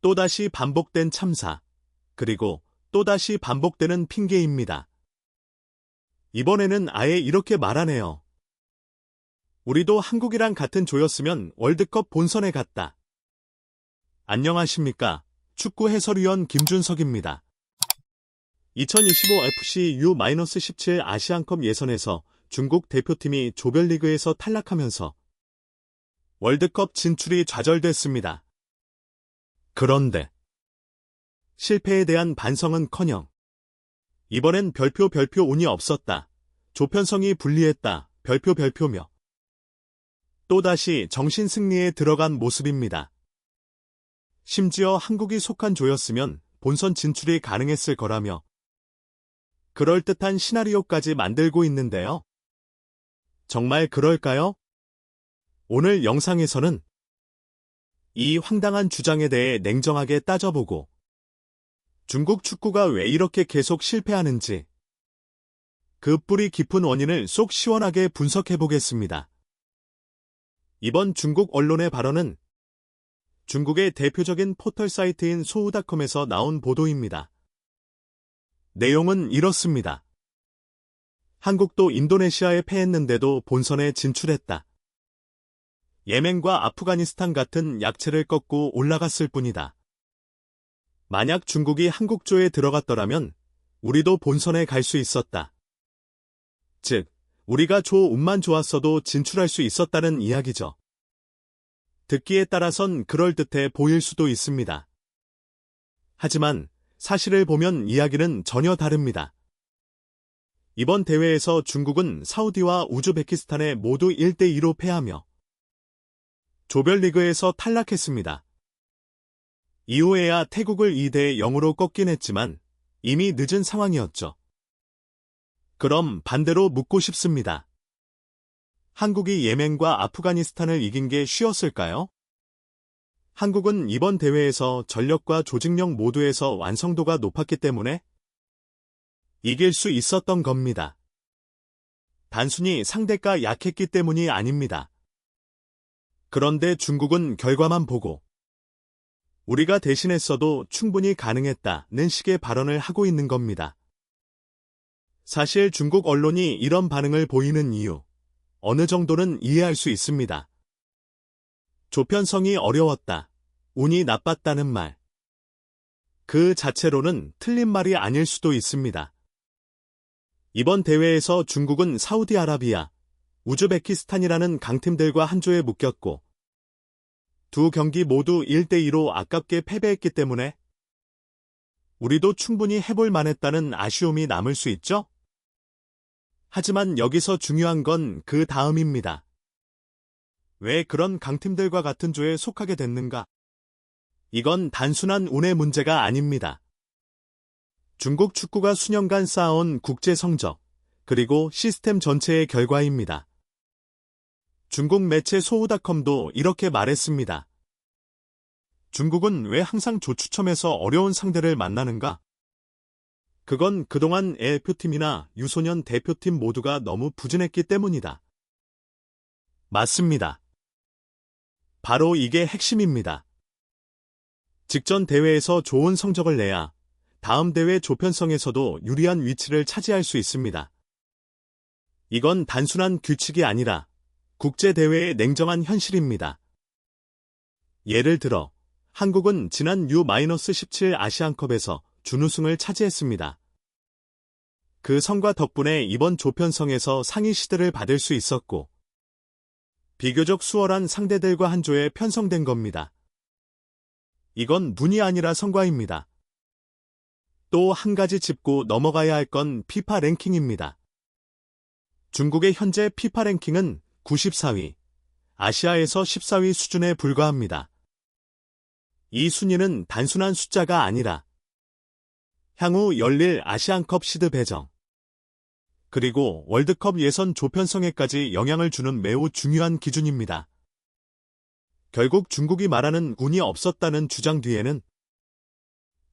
또다시 반복된 참사, 그리고 또다시 반복되는 핑계입니다. 이번에는 아예 이렇게 말하네요. 우리도 한국이랑 같은 조였으면 월드컵 본선에 갔다. 안녕하십니까. 축구 해설위원 김준석입니다. 2025 FC U-17 아시안컵 예선에서 중국 대표팀이 조별리그에서 탈락하면서 월드컵 진출이 좌절됐습니다. 그런데 실패에 대한 반성은커녕 이번엔 별표 운이 없었다. 조편성이 불리했다. 별표며 또다시 정신승리에 들어간 모습입니다. 심지어 한국이 속한 조였으면 본선 진출이 가능했을 거라며 그럴듯한 시나리오까지 만들고 있는데요. 정말 그럴까요? 오늘 영상에서는 이 황당한 주장에 대해 냉정하게 따져보고 중국 축구가 왜 이렇게 계속 실패하는지 그 뿌리 깊은 원인을 쏙 시원하게 분석해보겠습니다. 이번 중국 언론의 발언은 중국의 대표적인 포털 사이트인 소우닷컴에서 나온 보도입니다. 내용은 이렇습니다. 한국도 인도네시아에 패했는데도 본선에 진출했다. 예멘과 아프가니스탄 같은 약체를 꺾고 올라갔을 뿐이다. 만약 중국이 한국조에 들어갔더라면 우리도 본선에 갈 수 있었다. 즉, 우리가 조 운만 좋았어도 진출할 수 있었다는 이야기죠. 듣기에 따라선 그럴듯해 보일 수도 있습니다. 하지만 사실을 보면 이야기는 전혀 다릅니다. 이번 대회에서 중국은 사우디와 우즈베키스탄에 모두 1대2로 패하며 조별리그에서 탈락했습니다. 이후에야 태국을 2대0으로 꺾긴 했지만 이미 늦은 상황이었죠. 그럼 반대로 묻고 싶습니다. 한국이 예멘과 아프가니스탄을 이긴 게 쉬웠을까요? 한국은 이번 대회에서 전력과 조직력 모두에서 완성도가 높았기 때문에 이길 수 있었던 겁니다. 단순히 상대가 약했기 때문이 아닙니다. 그런데 중국은 결과만 보고 우리가 대신했어도 충분히 가능했다는 식의 발언을 하고 있는 겁니다. 사실 중국 언론이 이런 반응을 보이는 이유, 어느 정도는 이해할 수 있습니다. 조편성이 어려웠다, 운이 나빴다는 말. 그 자체로는 틀린 말이 아닐 수도 있습니다. 이번 대회에서 중국은 사우디아라비아, 우즈베키스탄이라는 강팀들과 한 조에 묶였고 두 경기 모두 1대2로 아깝게 패배했기 때문에 우리도 충분히 해볼 만했다는 아쉬움이 남을 수 있죠? 하지만 여기서 중요한 건 그 다음입니다. 왜 그런 강팀들과 같은 조에 속하게 됐는가? 이건 단순한 운의 문제가 아닙니다. 중국 축구가 수년간 쌓아온 국제 성적, 그리고 시스템 전체의 결과입니다. 중국 매체 소우닷컴도 이렇게 말했습니다. 중국은 왜 항상 조추첨에서 어려운 상대를 만나는가? 그건 그동안 대표팀이나 유소년 대표팀 모두가 너무 부진했기 때문이다. 맞습니다. 바로 이게 핵심입니다. 직전 대회에서 좋은 성적을 내야 다음 대회 조편성에서도 유리한 위치를 차지할 수 있습니다. 이건 단순한 규칙이 아니라 국제대회의 냉정한 현실입니다. 예를 들어 한국은 지난 U-17 아시안컵에서 준우승을 차지했습니다. 그 성과 덕분에 이번 조편성에서 상위 시드를 받을 수 있었고 비교적 수월한 상대들과 한 조에 편성된 겁니다. 이건 운이 아니라 성과입니다. 또 한 가지 짚고 넘어가야 할 건 피파 랭킹입니다. 중국의 현재 피파 랭킹은 94위, 아시아에서 14위 수준에 불과합니다. 이 순위는 단순한 숫자가 아니라 향후 열릴 아시안컵 시드 배정, 그리고 월드컵 예선 조편성에까지 영향을 주는 매우 중요한 기준입니다. 결국 중국이 말하는 운이 없었다는 주장 뒤에는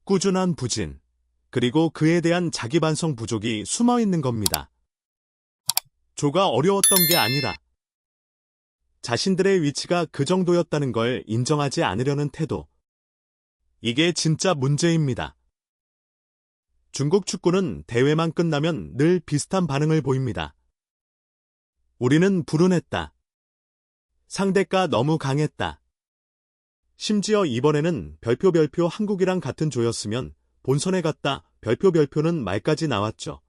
꾸준한 부진, 그리고 그에 대한 자기반성 부족이 숨어 있는 겁니다. 조가 어려웠던 게 아니라 자신들의 위치가 그 정도였다는 걸 인정하지 않으려는 태도. 이게 진짜 문제입니다. 중국 축구는 대회만 끝나면 늘 비슷한 반응을 보입니다. 우리는 불운했다. 상대가 너무 강했다. 심지어 이번에는 별표 한국이랑 같은 조였으면 본선에 갔다 별표는 말까지 나왔죠.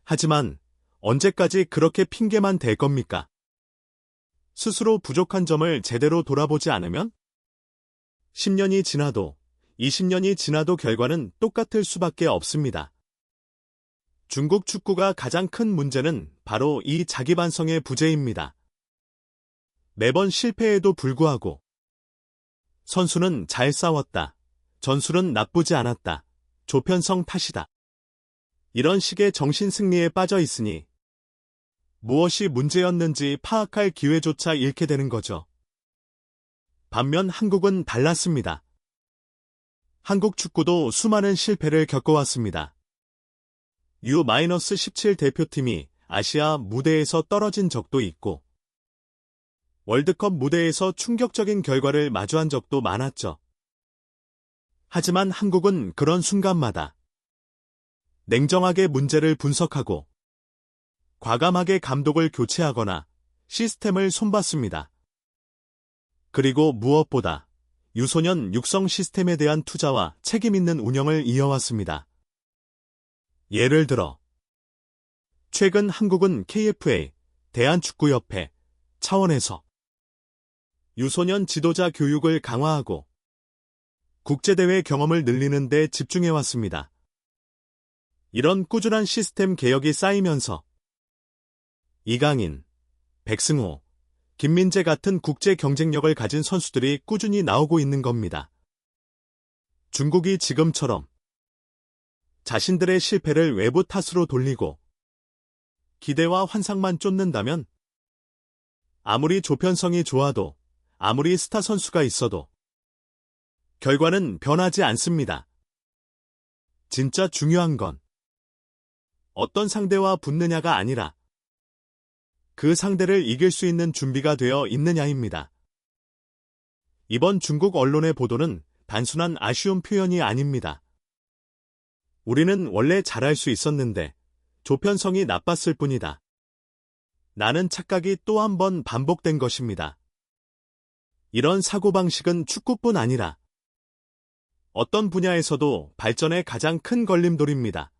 하지만 언제까지 그렇게 핑계만 댈 겁니까? 스스로 부족한 점을 제대로 돌아보지 않으면 10년이 지나도 20년이 지나도 결과는 똑같을 수밖에 없습니다. 중국 축구가 가장 큰 문제는 바로 이 자기반성의 부재입니다. 매번 실패에도 불구하고 선수는 잘 싸웠다. 전술은 나쁘지 않았다. 조편성 탓이다. 이런 식의 정신승리에 빠져 있으니 무엇이 문제였는지 파악할 기회조차 잃게 되는 거죠. 반면 한국은 달랐습니다. 한국 축구도 수많은 실패를 겪어왔습니다. U-17 대표팀이 아시아 무대에서 떨어진 적도 있고 월드컵 무대에서 충격적인 결과를 마주한 적도 많았죠. 하지만 한국은 그런 순간마다 냉정하게 문제를 분석하고 과감하게 감독을 교체하거나 시스템을 손봤습니다. 그리고 무엇보다 유소년 육성 시스템에 대한 투자와 책임 있는 운영을 이어왔습니다. 예를 들어 최근 한국은 KFA, 대한축구협회 차원에서 유소년 지도자 교육을 강화하고 국제대회 경험을 늘리는 데 집중해왔습니다. 이런 꾸준한 시스템 개혁이 쌓이면서 이강인, 백승호, 김민재 같은 국제 경쟁력을 가진 선수들이 꾸준히 나오고 있는 겁니다. 중국이 지금처럼 자신들의 실패를 외부 탓으로 돌리고 기대와 환상만 쫓는다면 아무리 조편성이 좋아도 아무리 스타 선수가 있어도 결과는 변하지 않습니다. 진짜 중요한 건 어떤 상대와 붙느냐가 아니라 그 상대를 이길 수 있는 준비가 되어 있느냐입니다. 이번 중국 언론의 보도는 단순한 아쉬운 표현이 아닙니다. 우리는 원래 잘할 수 있었는데 조편성이 나빴을 뿐이다. 나는 착각이 또 한 번 반복된 것입니다. 이런 사고방식은 축구뿐 아니라 어떤 분야에서도 발전의 가장 큰 걸림돌입니다.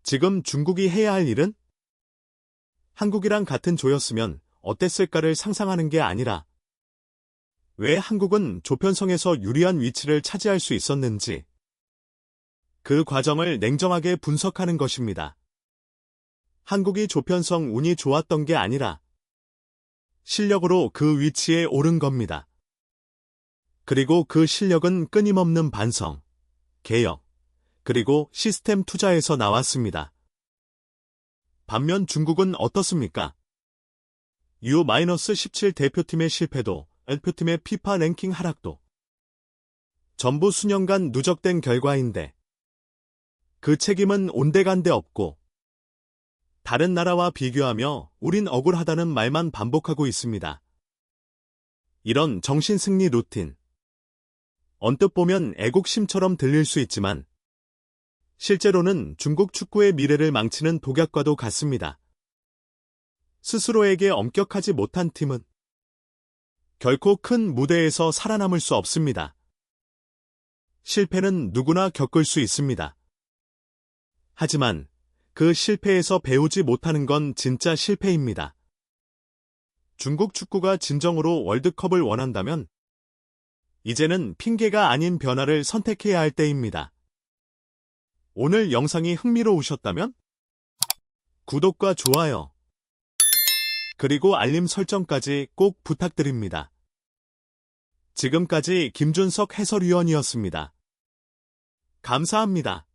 지금 중국이 해야 할 일은 한국이랑 같은 조였으면 어땠을까를 상상하는 게 아니라 왜 한국은 조편성에서 유리한 위치를 차지할 수 있었는지 그 과정을 냉정하게 분석하는 것입니다. 한국이 조편성 운이 좋았던 게 아니라 실력으로 그 위치에 오른 겁니다. 그리고 그 실력은 끊임없는 반성, 개혁, 그리고 시스템 투자에서 나왔습니다. 반면 중국은 어떻습니까? U-17 대표팀의 실패도, 대표팀의 피파 랭킹 하락도 전부 수년간 누적된 결과인데 그 책임은 온데간데 없고 다른 나라와 비교하며 우린 억울하다는 말만 반복하고 있습니다. 이런 정신승리 루틴, 언뜻 보면 애국심처럼 들릴 수 있지만 실제로는 중국 축구의 미래를 망치는 독약과도 같습니다. 스스로에게 엄격하지 못한 팀은 결코 큰 무대에서 살아남을 수 없습니다. 실패는 누구나 겪을 수 있습니다. 하지만 그 실패에서 배우지 못하는 건 진짜 실패입니다. 중국 축구가 진정으로 월드컵을 원한다면 이제는 핑계가 아닌 변화를 선택해야 할 때입니다. 오늘 영상이 흥미로우셨다면 구독과 좋아요, 그리고 알림 설정까지 꼭 부탁드립니다. 지금까지 김준석 해설위원이었습니다. 감사합니다.